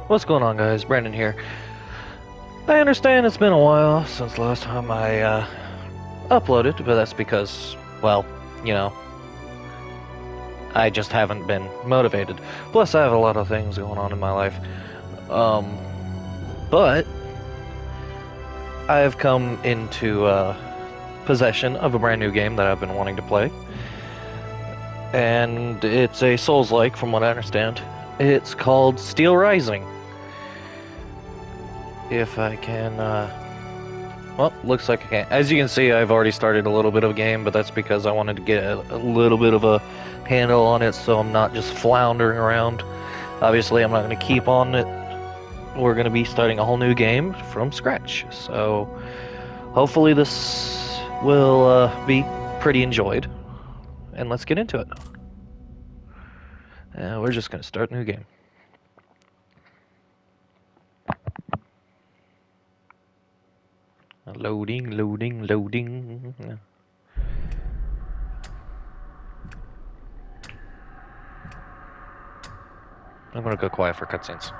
What's going on, guys? Brandon here. I understand it's been a while since the last time I uploaded, but that's because, well, you know, I just haven't been motivated. Plus, I have a lot of things going on in my life. Um, but I have come into possession of a brand new game that I've been wanting to play, and it's a Souls-like, from what I understand. It's called Steelrising. If I can, well, looks like I can. As you can see, I've already started a little bit of a game, but that's because I wanted to get a little bit of a handle on it so I'm not just floundering around. Obviously, I'm not going to keep on it. We're going to be starting a whole new game from scratch. So, hopefully this will be pretty enjoyed. And let's get into it. We're just going to start a new game. Loading, loading, loading. I'm gonna go quiet for cutscenes.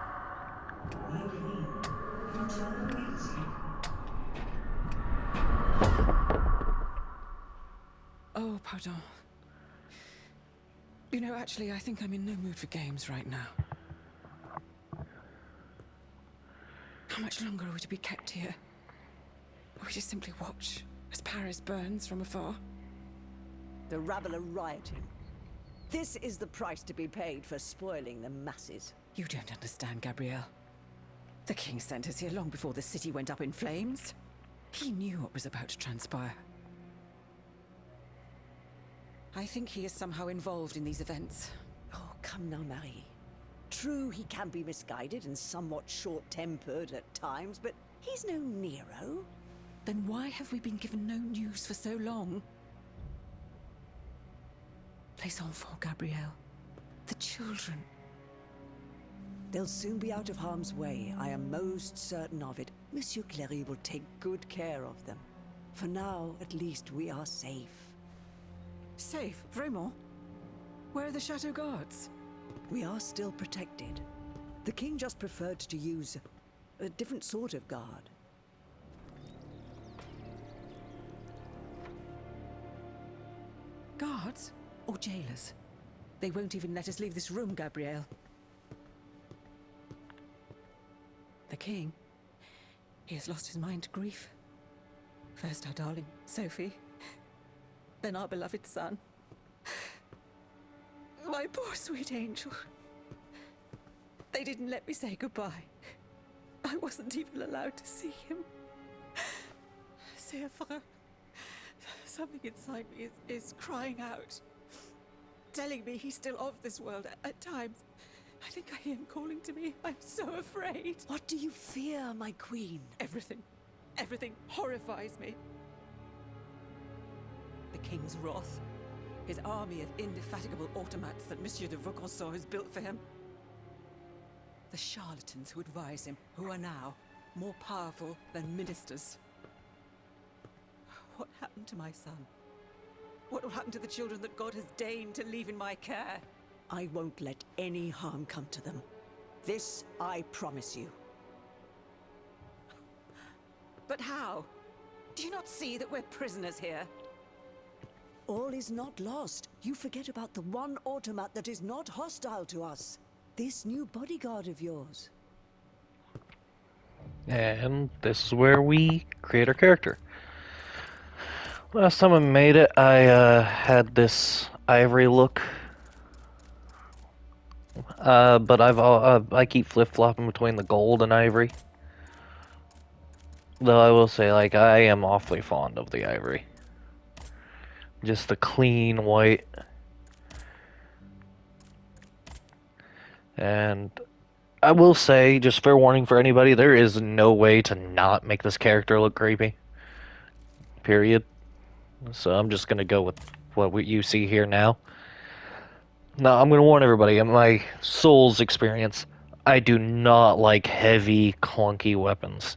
Oh, pardon. You know, actually, I think I'm in no mood for games right now. How much longer are we to be kept here? Or we just simply watch as Paris burns from afar? The rabble are rioting. This is the price to be paid for spoiling the masses. You don't understand, Gabrielle. The king sent us here long before the city went up in flames. He knew what was about to transpire. I think he is somehow involved in these events. Oh, come now, Marie. True, he can be misguided and somewhat short-tempered at times, but he's no Nero. Then why have we been given no news for so long? Les enfants, Gabrielle. The children. They'll soon be out of harm's way. I am most certain of it. Monsieur Cléry will take good care of them. For now, at least, we are safe. Safe? Vraiment? Where are the Chateau guards? We are still protected. The king just preferred to use a different sort of guard. Guards? Or jailers? They won't even let us leave this room, Gabrielle. The king, he has lost his mind to grief. First our darling, Sophie. Then our beloved son. My poor sweet angel. They didn't let me say goodbye. I wasn't even allowed to see him. C'est affreux. Something inside me is crying out. Telling me he's still of this world at times. I think I hear him calling to me. I'm so afraid. What do you fear, my queen? Everything. Everything horrifies me. The king's wrath. His army of indefatigable automats that Monsieur de Vaucanson has built for him. The charlatans who advise him, who are now more powerful than ministers. What happened to my son? What will happen to the children that God has deigned to leave in my care? I won't let any harm come to them. This I promise you. But how? Do you not see that we're prisoners here? All is not lost. You forget about the one automat that is not hostile to us. This new bodyguard of yours. And this is where we create our character. Last time I made it, I had this ivory look. But I keep flip-flopping between the gold and ivory. Though I will say, like, I am awfully fond of the ivory. Just the clean white. And I will say, just fair warning for anybody, there is no way to not make this character look creepy. Period. So I'm just gonna go with what you see here now. Now, I'm gonna warn everybody, in my Souls experience, I do not like heavy, clunky weapons.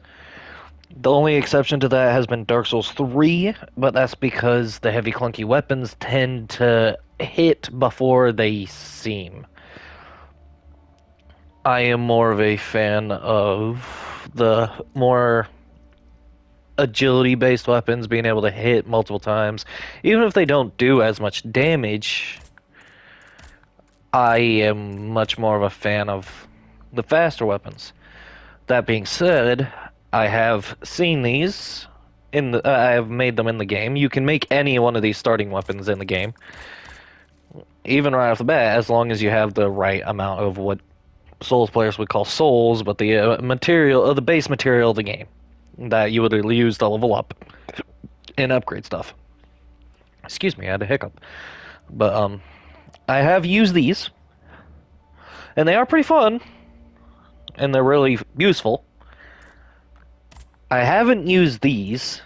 The only exception to that has been Dark Souls 3, but that's because the heavy, clunky weapons tend to hit before they seem. I am more of a fan of the more agility-based weapons, being able to hit multiple times. Even if they don't do as much damage, I am much more of a fan of the faster weapons. That being said, I have seen these I have made them in the game. You can make any one of these starting weapons in the game, even right off the bat, as long as you have the right amount of what Souls players would call souls, but the the base material of the game that you would use to level up and upgrade stuff. Excuse me, I had a hiccup. But I have used these, and they are pretty fun, and they're really useful. I haven't used these.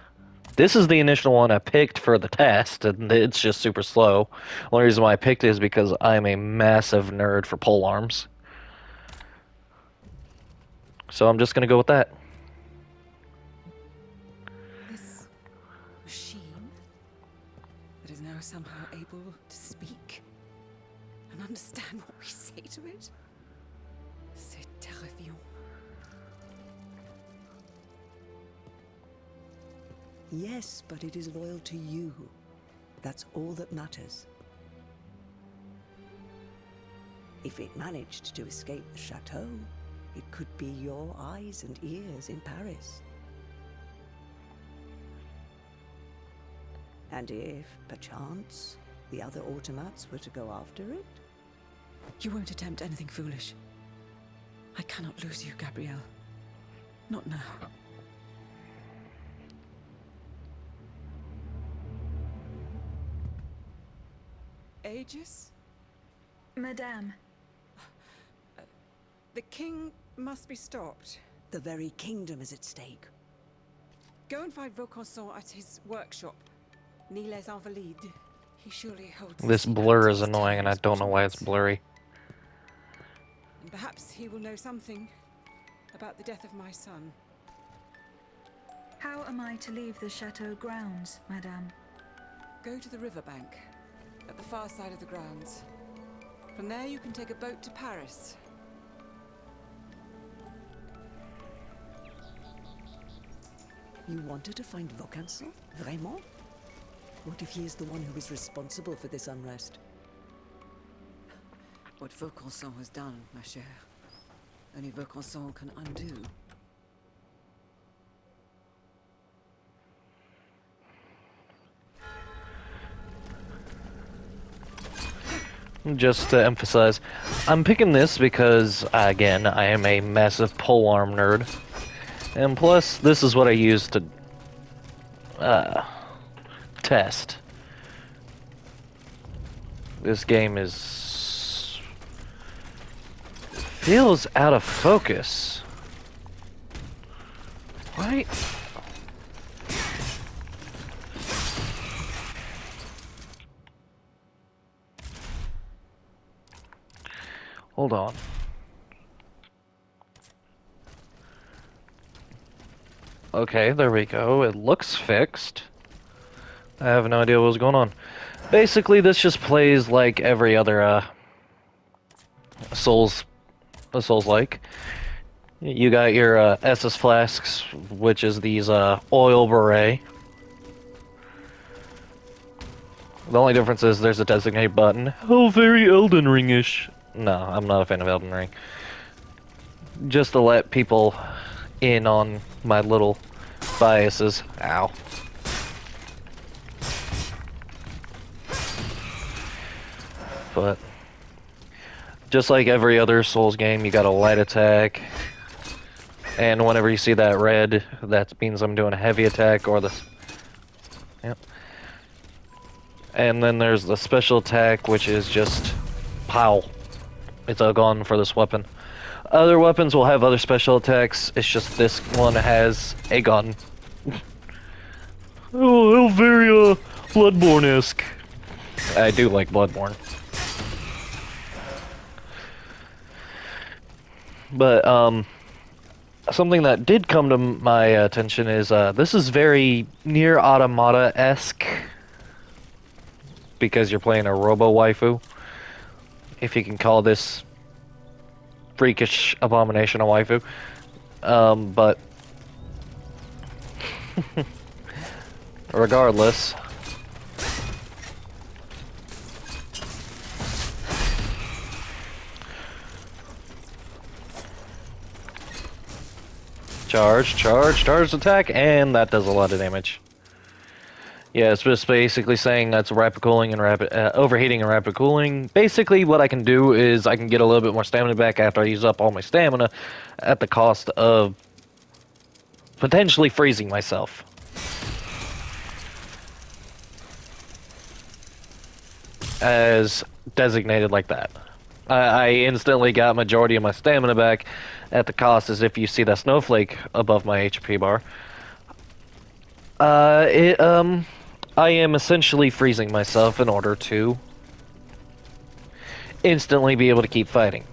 This is the initial one I picked for the test, and it's just super slow. The only reason why I picked it is because I'm a massive nerd for pole arms. So I'm just gonna go with that. This machine that is now somehow able to speak and understand what we say to it. C'est terrifiant. Yes, but it is loyal to you. That's all that matters. If it managed to escape the chateau, it could be your eyes and ears in Paris. And if, perchance, the other automats were to go after it? You won't attempt anything foolish. I cannot lose you, Gabrielle. Not now. Aegis? Madame. The king must be stopped. The very kingdom is at stake. Go and find Vaucanson at his workshop. Ni les Invalides. He surely holds the This secret blur to is his annoying, and I tireless don't know why it's bottom blurry. And perhaps he will know something about the death of my son. How am I to leave the chateau grounds, Madame? Go to the riverbank, at the far side of the grounds. From there you can take a boat to Paris. You wanted to find Vaucanson? Vraiment? What if he is the one who is responsible for this unrest? What Vaucanson has done, ma chère, only Vaucanson can undo. Just to emphasize, I'm picking this because, again, I am a massive polearm nerd. And plus, this is what I use to test. This game feels out of focus. Why? Hold on. Okay, there we go. It looks fixed. I have no idea what was going on. Basically, this just plays like every other Souls-like. You got your SS flasks, which is these oil beret. The only difference is there's a designate button. Oh, very Elden Ring-ish. No, I'm not a fan of Elden Ring. Just to let people in on my little biases. Ow. But just like every other Souls game, you got a light attack. And whenever you see that red, that means I'm doing a heavy attack or the... Yep. And then there's the special attack, which is just... pow. It's a gun for this weapon. Other weapons will have other special attacks, it's just this one has a gun. Oh, very, Bloodborne-esque. I do like Bloodborne. But, something that did come to my attention is, this is very Nier Automata-esque. Because you're playing a robo-waifu. If you can call this freakish abomination of waifu. But regardless, charge attack, and that does a lot of damage. Yeah, it's just basically saying that's rapid cooling and rapid overheating and rapid cooling. Basically, what I can do is I can get a little bit more stamina back after I use up all my stamina, at the cost of potentially freezing myself. As designated like that. I instantly got majority of my stamina back at the cost, as if you see that snowflake above my HP bar. I am essentially freezing myself in order to instantly be able to keep fighting.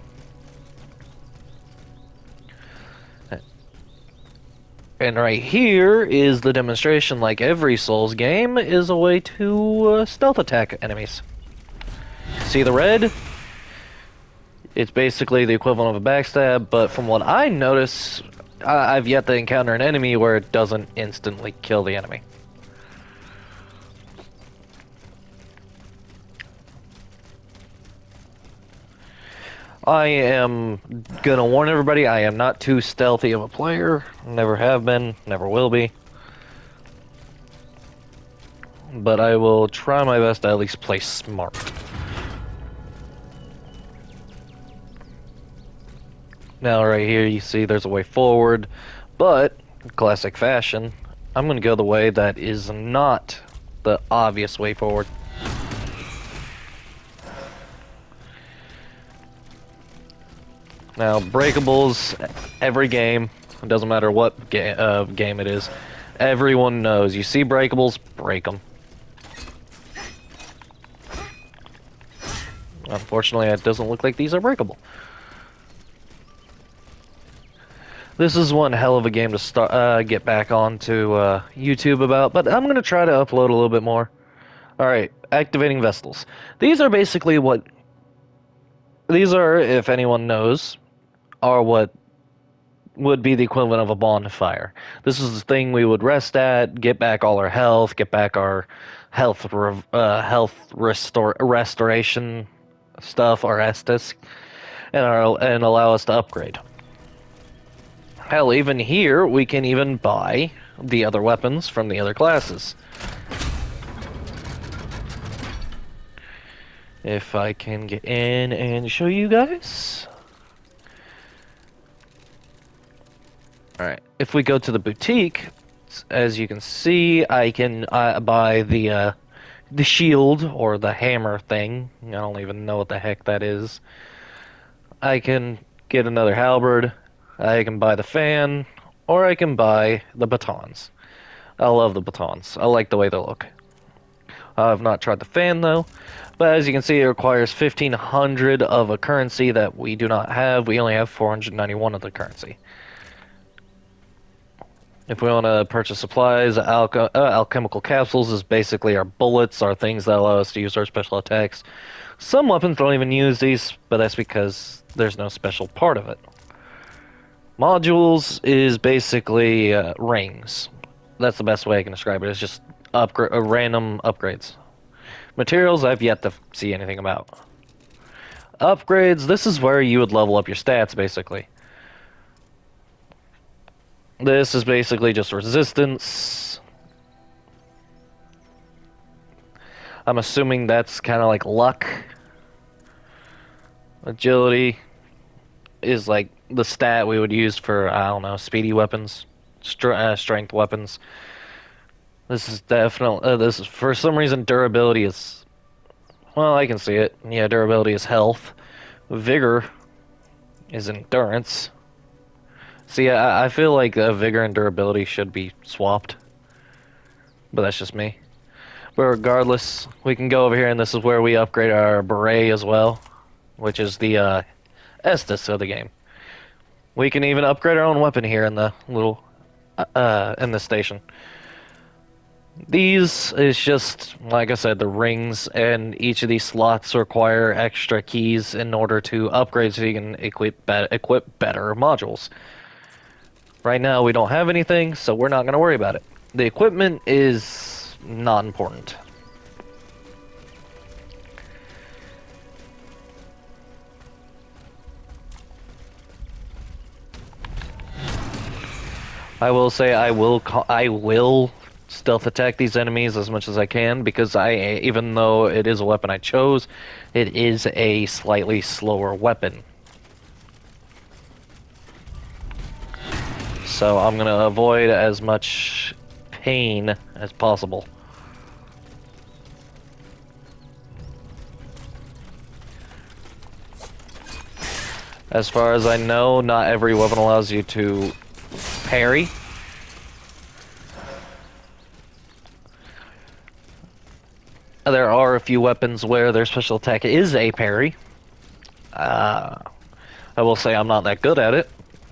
And right here is the demonstration, like every Souls game, is a way to stealth attack enemies. See the red? It's basically the equivalent of a backstab, but from what I notice, I've yet to encounter an enemy where it doesn't instantly kill the enemy. I am gonna warn everybody, I am not too stealthy of a player. Never have been, never will be. But I will try my best to at least play smart. Now right here you see there's a way forward, but classic fashion, I'm gonna go the way that is not the obvious way forward. Now, breakables, every game, it doesn't matter what game it is, everyone knows, you see breakables, break them. Unfortunately, it doesn't look like these are breakable. This is one hell of a game to start, get back onto YouTube about, but I'm going to try to upload a little bit more. Alright, activating Vestals. These are basically what... These are, if anyone knows, are what would be the equivalent of a bonfire. This is the thing we would rest at, get back all our health, get back our health restoration stuff, our Estus, and allow us to upgrade. Hell, even here, we can even buy the other weapons from the other classes. If I can get in and show you guys. Alright, if we go to the boutique, as you can see, I can buy the shield, or the hammer thing. I don't even know what the heck that is. I can get another halberd, I can buy the fan, or I can buy the batons. I love the batons. I like the way they look. I've not tried the fan though, but as you can see, it requires 1,500 of a currency that we do not have. We only have 491 of the currency. If we want to purchase supplies, alchemical capsules is basically our bullets, our things that allow us to use our special attacks. Some weapons don't even use these, but that's because there's no special part of it. Modules is basically rings. That's the best way I can describe it. It's just random upgrades. Materials, I've yet to see anything about. Upgrades, this is where you would level up your stats, basically. This is basically just resistance. I'm assuming that's kind of like luck. Agility is like the stat we would use for, I don't know, speedy weapons, strength weapons. This is definitely, this is, for some reason, durability is, well, I can see it. Yeah, durability is health. Vigor is endurance. See, I feel like vigor and durability should be swapped. But that's just me. But regardless, we can go over here, and this is where we upgrade our beret as well, which is the Estus of the game. We can even upgrade our own weapon here in the little, in the station. These is just, like I said, the rings, and each of these slots require extra keys in order to upgrade so you can equip better modules. Right now, we don't have anything, so we're not going to worry about it. The equipment is not important. I will say I will stealth attack these enemies as much as I can because even though it is a weapon I chose, it is a slightly slower weapon. So I'm gonna avoid as much pain as possible. As far as I know, not every weapon allows you to parry. There are a few weapons where their special attack is a parry. I will say I'm not that good at it.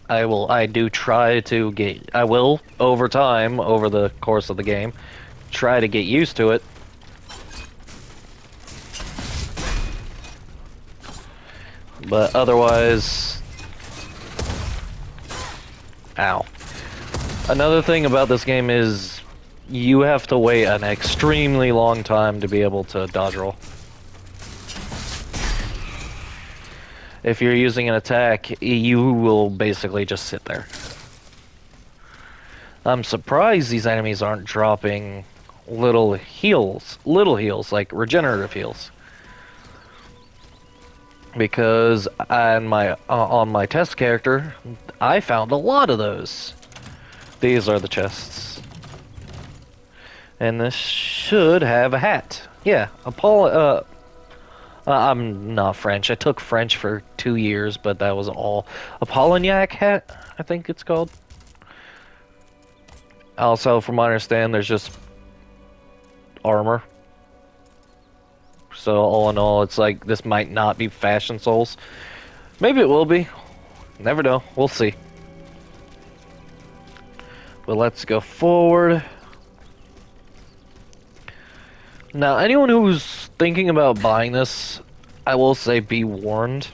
I do try to I will, over time, over the course of the game, try to get used to it. But otherwise... Ow. Another thing about this game is you have to wait an extremely long time to be able to dodge roll. If you're using an attack, you will basically just sit there. I'm surprised these enemies aren't dropping little heals, like regenerative heals. Because on my test character, I found a lot of those. These are the chests. And this should have a hat. Yeah, I'm not French. I took French for 2 years, but that was all. Apollinac hat, I think it's called. Also, from what I understand, there's just armor. So all in all, it's like this might not be Fashion Souls. Maybe it will be. Never know. We'll see. But let's go forward. Now, anyone who's thinking about buying this, I will say be warned.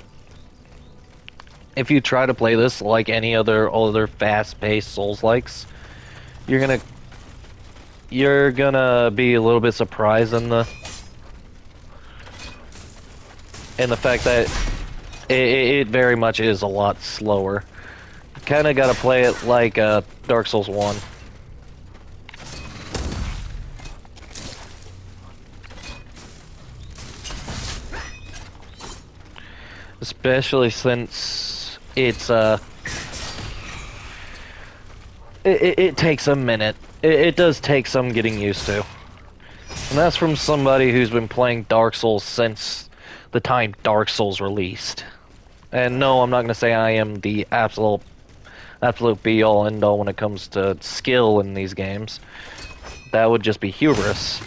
If you try to play this like any other fast-paced Souls-likes, you're gonna be a little bit surprised in the fact that it very much is a lot slower. Kind of gotta play it like Dark Souls 1. Especially since it's it takes a minute. It does take some getting used to. And that's from somebody who's been playing Dark Souls since the time Dark Souls released. And no, I'm not going to say I am the absolute be-all, end-all when it comes to skill in these games. That would just be hubris.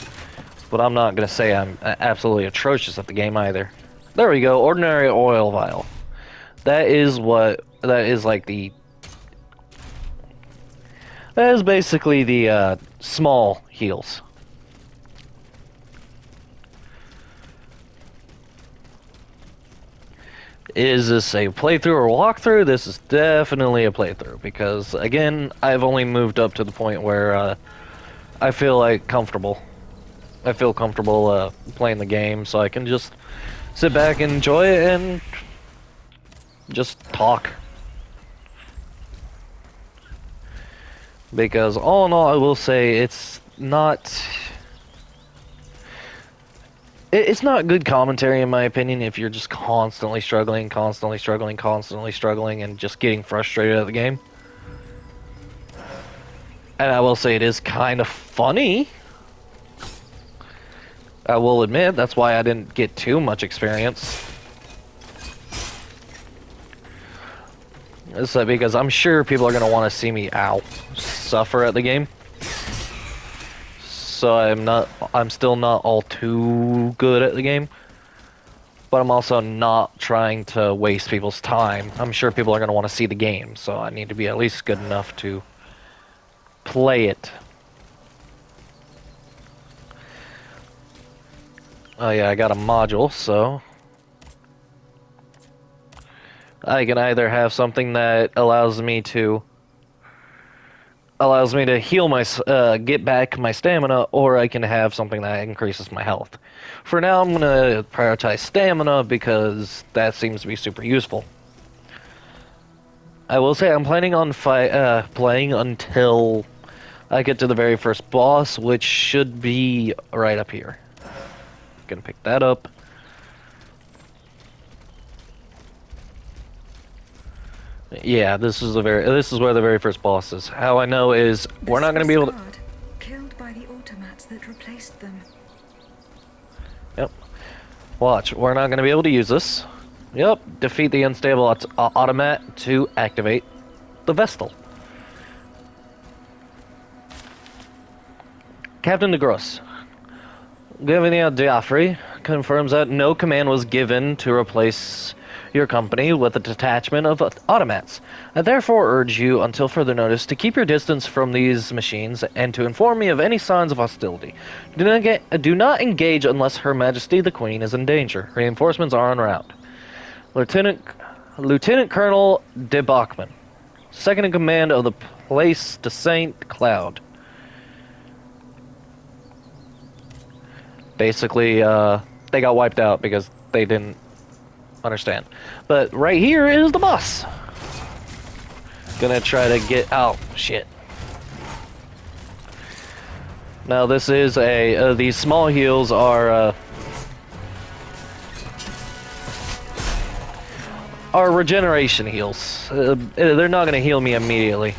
But I'm not going to say I'm absolutely atrocious at the game either. There we go, ordinary oil vial. That is basically the small heals. Is this a playthrough or walkthrough? This is definitely a playthrough because, again, I've only moved up to the point where I feel like comfortable. I feel comfortable playing the game, so I can just sit back and enjoy it and just talk. Because all in all, I will say it's not good commentary in my opinion if you're just constantly struggling, and just getting frustrated at the game. And I will say it is kind of funny. I will admit, that's why I didn't get too much experience. It's because I'm sure people are going to want to see me, suffer at the game. So I'm still not all too good at the game. But I'm also not trying to waste people's time. I'm sure people are going to want to see the game, so I need to be at least good enough to play it. Oh yeah, I got a module, so I can either have something that allows me to heal get back my stamina, or I can have something that increases my health. For now, I'm gonna prioritize stamina because that seems to be super useful. I will say I'm planning on playing until I get to the very first boss, which should be right up here. Gonna pick that up. Yeah, this is where the very first boss is. How I know is The we're not gonna be Swiss able to. guard, killed by the automats that replaced them. Yep. Watch, we're not gonna be able to use this. Yep. Defeat the unstable automat to activate the Vestal. Captain de Grosse. Governor Diafri confirms that no command was given to replace your company with a detachment of automats. I therefore urge you, until further notice, to keep your distance from these machines and to inform me of any signs of hostility. Do not engage unless Her Majesty the Queen is in danger. Reinforcements are en route. Lieutenant Colonel de Bachman, second in command of the Place de Saint Cloud. Basically, they got wiped out because they didn't understand. But right here is the boss. Gonna try to get... Oh, shit. Now this is these small heals are regeneration heals. They're not gonna heal me immediately.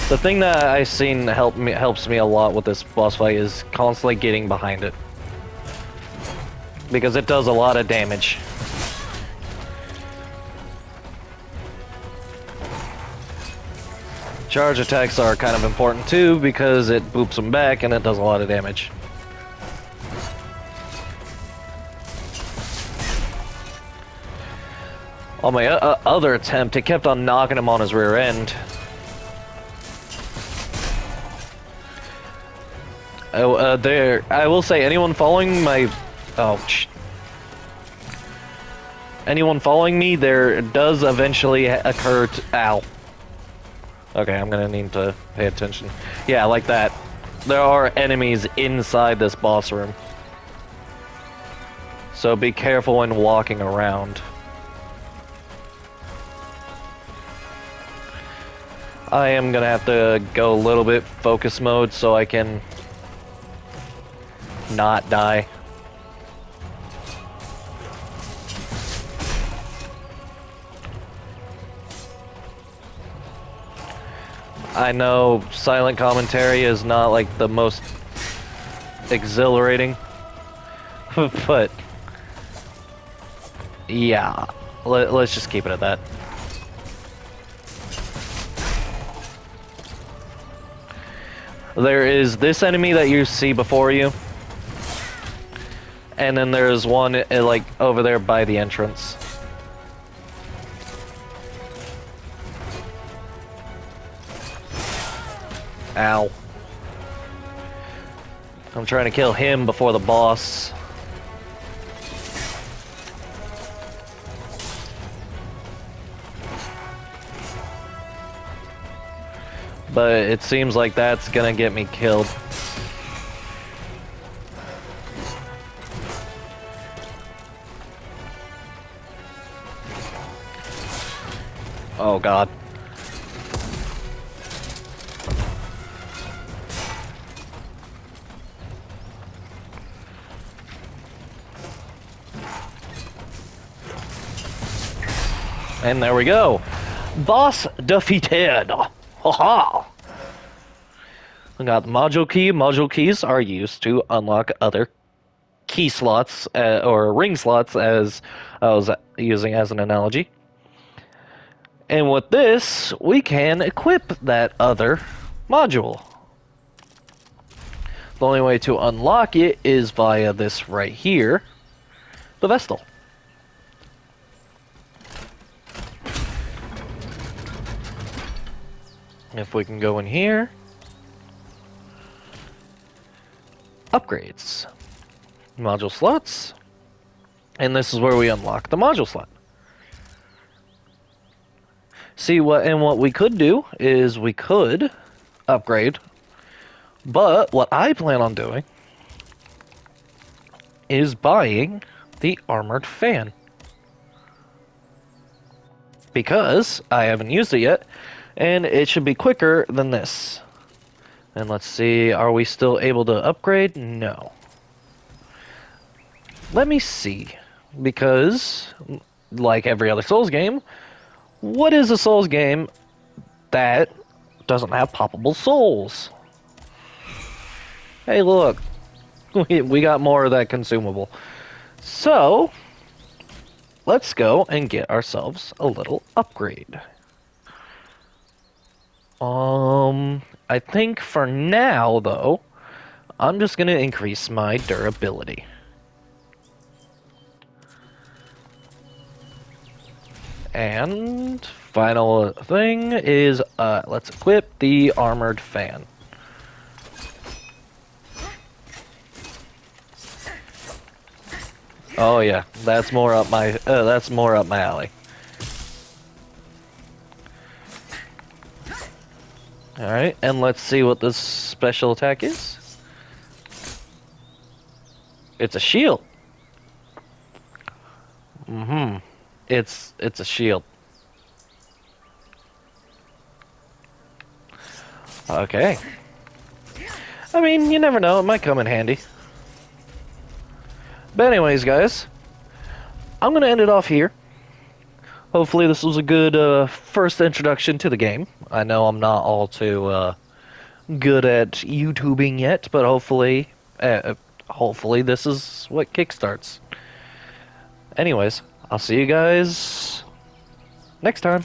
The thing that I've seen helps me a lot with this boss fight is constantly getting behind it. Because it does a lot of damage. Charge attacks are kind of important too because it boops them back and it does a lot of damage. On my other attempt, it kept on knocking him on his rear end. Oh, I will say, anyone following my... Oh, anyone following me, there does eventually occur Ow. Okay, I'm gonna need to pay attention. Yeah, like that. There are enemies inside this boss room. So be careful when walking around. I am gonna have to go a little bit focus mode so I can not die. I know silent commentary is not like the most exhilarating, but yeah, let's just keep it at that. There is this enemy that you see before you, and then there's one like over there by the entrance. Ow. I'm trying to kill him before the boss. But it seems like that's gonna get me killed. Oh god. And there we go. Boss defeated. Haha. I got the module key. Module keys are used to unlock other key slots, or ring slots, as I was using as an analogy. And with this, we can equip that other module. The only way to unlock it is via this right here, the Vestal. If we can go in here. Upgrades. Module slots. And this is where we unlock the module slot. See, what we could do is we could upgrade. But what I plan on doing is buying the armored fan. Because I haven't used it yet, and it should be quicker than this. And let's see, are we still able to upgrade? No. Let me see, because, like every other Souls game, what is a Souls game that doesn't have poppable souls? Hey, look, we got more of that consumable. So, let's go and get ourselves a little upgrade. I think for now, though, I'm just going to increase my durability. And final thing is, let's equip the armored fan. Oh yeah, that's more up my alley. All right, and let's see what this special attack is. It's a shield. It's a shield. Okay. I mean, you never know, it might come in handy. But anyways, guys, I'm gonna end it off here. Hopefully this was a good first introduction to the game. I know I'm not all too good at YouTubing yet, but hopefully this is what kickstarts. Anyways, I'll see you guys next time.